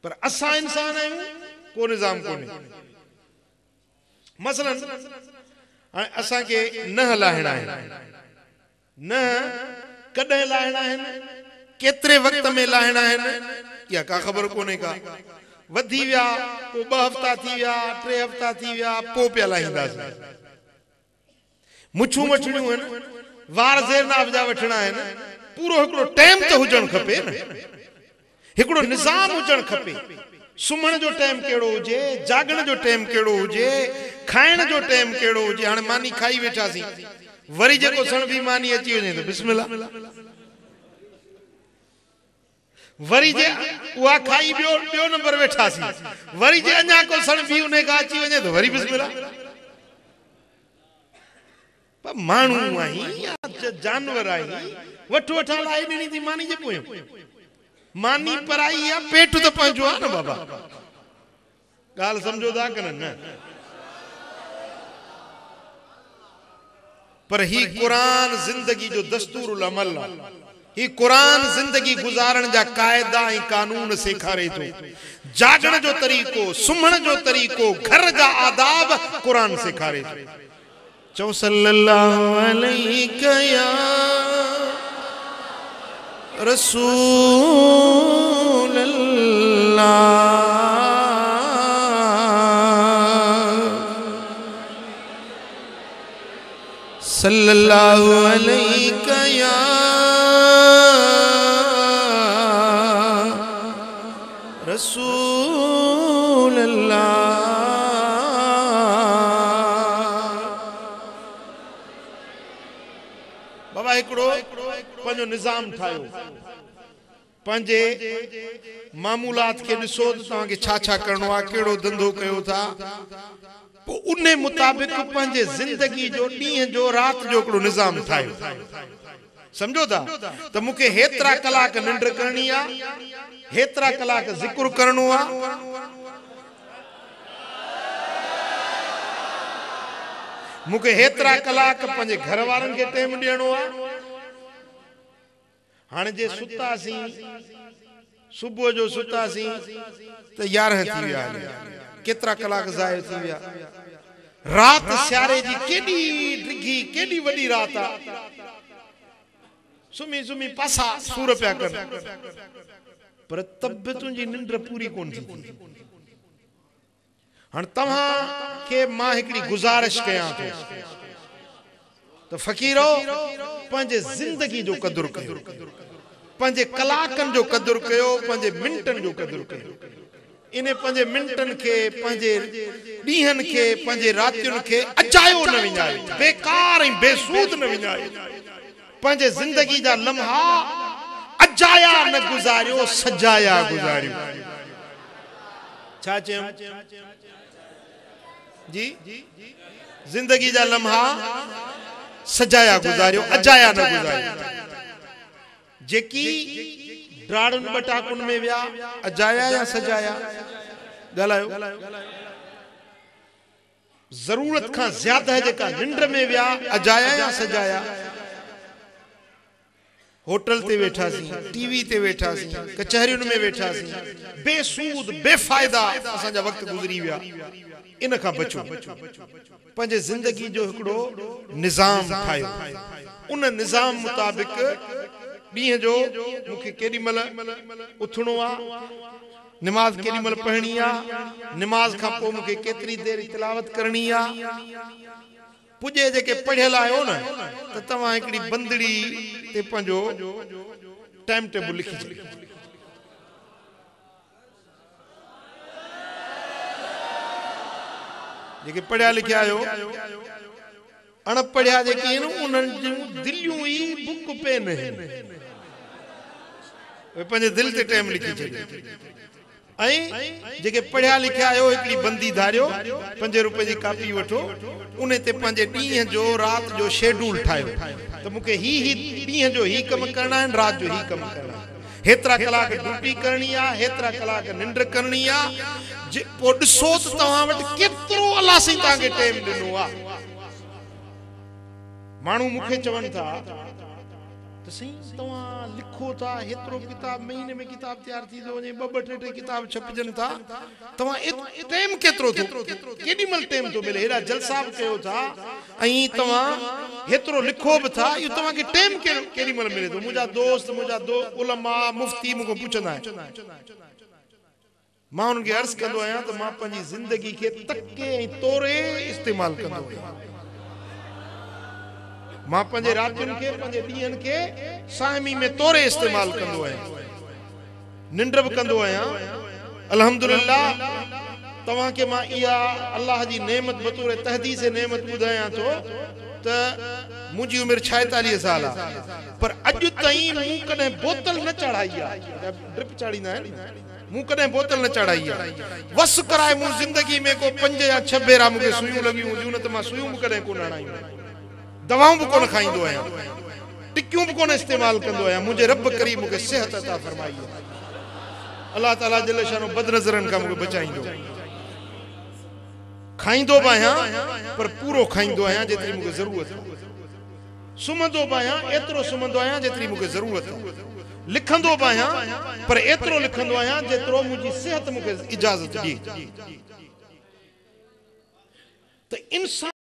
पर असां इंसान आहियूं को निज़ाम कोन्हे। मसलन असां के न लाहिणा आहिनि, न कॾहिं लाहिणा आहिनि, केतिरे वक्त में लाहिणा आहिनि, या का ख़बर कोन्हे का। वधी विया पोइ 2 हफ़्ता थी विया, 3 हफ़्ता थी विया, पोइ पिया लाहींदासीं। मुछूं वठणियूं आहिनि, वार ज़ेरनाब जा वठणा आहिनि, पूरो हिकिड़ो टाइम त हुजणु खपे न, हिकिड़ो निज़ाम हुजणु खपे। सुम्हण जो टाइम कहिड़ो हुजे, जागण जो टाइम कहिड़ो हुजे, खाइण जो टाइम कहिड़ो हुजे। हाणे मानी खाई वेठासीं, वरी जेको सण बि मानी अची वञे त बिस्मिल्लाह, वरी जे उहा खाई ॿियो नंबर वेठासीं, वरी जे अञा को सण बि उन खां अची वञे त वरी बिस्मिल्लाह। पर माण्हू आहीं या जानवर आहीं, वठो वठा लाइ ॾिनी थी मानी जे पोयां। मानी पराई आहे, पेट त पंहिंजो आहे न बाबा। ॻाल्हि सम्झो था कि न? पर ही कुरान जिंदगी जो दस्तूरुल अमल आहे। ही कुरान जिंदगी गुजारण जा कायदा ऐं कानून सेखारे थो। जागण जो तरीक़ो, सुम्हण जो तरीक़ो, घर जा आदाब कुरान सेखारे थो। चओ सल्लल्लाहु अलैहि या रसूल अल्लाह। सल्लल्लाहु अलैहि या रसूल अल्लाह। बाबा हिकिड़ो पंहिंजो निज़ाम ठाहियो, पंहिंजे मामूलात खे ॾिसो त तव्हांखे छा छा करिणो आहे, कहिड़ो धंधो कयो था, पोइ उन मुताबिक़ पंहिंजे ज़िंदगी जो ॾींहं जो राति जो हिकिड़ो निज़ाम ठाहियो। सम्झो था त मूंखे हेतिरा कलाक निंड करणी आहे, हेतिरा कलाक ज़िक्र करणो आहे, मूंखे हेतिरा कलाक पंहिंजे घर वारनि खे टाइम ॾियणो आहे। हाणे जे सुतासीं, सुबुह जो सुतासीं त 11 थी विया, केतिरा कलाक ज़ाया थी विया। राति सियारे जी केॾी डिघी, केॾी वॾी राति आहे। सुम्ही सुम्ही पासा सूर पिया कर, पर तब बि तुंहिंजी निंड पूरी कोन थी। हाणे तव्हांखे मां हिकिड़ी गुज़ारिश कयां थो त फ़क़ीरो पंहिंजे ज़िंदगी जो क़दुरु कयो, पंहिंजे कलाकनि जो क़दुरु कयो, पंहिंजे मिंटनि जो क़दुरु कयो। इन पंहिंजे मिंटनि खे, पंहिंजे ॾींहंनि खे, पंहिंजे रातियुनि खे अजायो न विञायो, बेकार ऐं बेसूद न विञायो। पंहिंजे ज़िंदगी जा लम्हा अजाया न गुज़ारियो, सजाया गुज़ारियो। छा चयूं जी? जिंदगी जा लम्हा सजाया गुज़ारियो, अजाया न गुज़ारियो। जेकी ड्राड़ुनि बटाकुनि में विया, अजाया या सजाया? ॻाल्हायो। ज़रूरत खां ज़्यादा जेका निंड में विया, अजाया या सजाया? होटल ते वेठासीं, टीवी ते वेठासीं, कचहरियुनि में वेठासीं, बेसूद बेफ़ाइदा असांजा वक़्त गुज़री विया। इन खां बचो, पंहिंजे ज़िंदगी जो हिकिड़ो निज़ाम ठाहियो। उन निज़ाम मुताबिक़ ॾींहं जो मूंखे केॾी महिल उथणो आहे, निमाज़ केॾी महिल पढ़णी आहे, निमाज़ खां पोइ मूंखे केतिरी देरि तिलावत करणी आहे। पुॼे जेके पढ़ियल आहियो न, त तव्हां हिकिड़ी बंदड़ी ते पंहिंजो टाइम टेबल लिखी छॾियो। जेके पढ़िया लिखिया आहियो, अणपढ़िया जेके आहिनि उन्हनि जूं दिलियूं ई बुक पेन आहिनि, पंहिंजे दिलि ते टाइम लिखी छॾियो। ऐं जेके पढ़िया लिखिया आहियो, हिकिड़ी बंदी धारियो, 5 रुपए जी कापी वठो, उन ते पंहिंजे ॾींहं जो राति जो शेड्यूल ठाहियो त मूंखे ही ॾींहं जो ही कमु करणा आहिनि, राति जो ही कमु करणा आहिनि। हेतिरा कलाक ड्यूटी करणी आहे, हेतिरा कलाक निंड करणी आहे। पोइ ॾिसो त तव्हां वटि केतिरो अलाह साईं तव्हांखे टाइम ॾिनो आहे। माण्हू मूंखे चवनि था तो सही तव्हां लिखो था हेतिरो किताब महीने में किताब तैयार थी तो वञे ॿ टे किताब छपजनि था तव्हां टाइम केतिरो थो केॾी महिल टाइम थो मिले हेॾा जलसा बि कयो था ऐं तव्हां हेतिरो लिखो बि था इहो तव्हांखे टाइम केॾी महिल मिले थो मुंहिंजा दोस्त उलमा मुफ्ती मूंखां पुछंदा आहिनि मां उन्हनि खे अर्ज़ु कंदो आहियां त मां पंहिंजी ज़िंदगी खे तके ऐं तोरे इस्तेमालु कंदो आहियां मां पंहिंजे रातियुनि खे पंहिंजे ॾींहंनि खे साइमी में तोरे इस्तेमालु कंदो आहियां निंड बि कंदो आहियां अल्हम्दुलिल्लाह तव्हांखे मां इहा अल्लाह जी नेमत बतौर तहदीस नेमत ॿुधायां थो त मुंहिंजी उमिरि 46 साल आहे पर अॼु ताईं मूं कॾहिं बोतल न चढ़ाई आहे ड्रिप चाढ़ींदा आहिनि मूं कॾहिं बोतल न चढ़ाई आहे वस कराए मूं ज़िंदगी में को 5 या 6 भेरा मूंखे सुयूं लॻियूं हूंदियूं न त मां सुयूं बि कॾहिं कोन हणायूं दवाऊं भी कोन खाइंदो आया टिक्कियूं भी कोन इस्तेमाल कंदो आया मुझे रब करीम मुझे सेहत अता फरमाई है अल्लाह ताला जल्ल शानो बदनज़रन का मुझे बचाइंदो खाइंदो बाया पर पूरो खाइंदो आया जेतरी मुझे जरूरत है सुमंदो बाया एतरो सुमंदो आया जेतरी मुझे जरूरत है लिखंदो बाया पर एतरो लिखंदो आया जेतरो मुझी सेहत मुझे इजाजत दी तो इंसान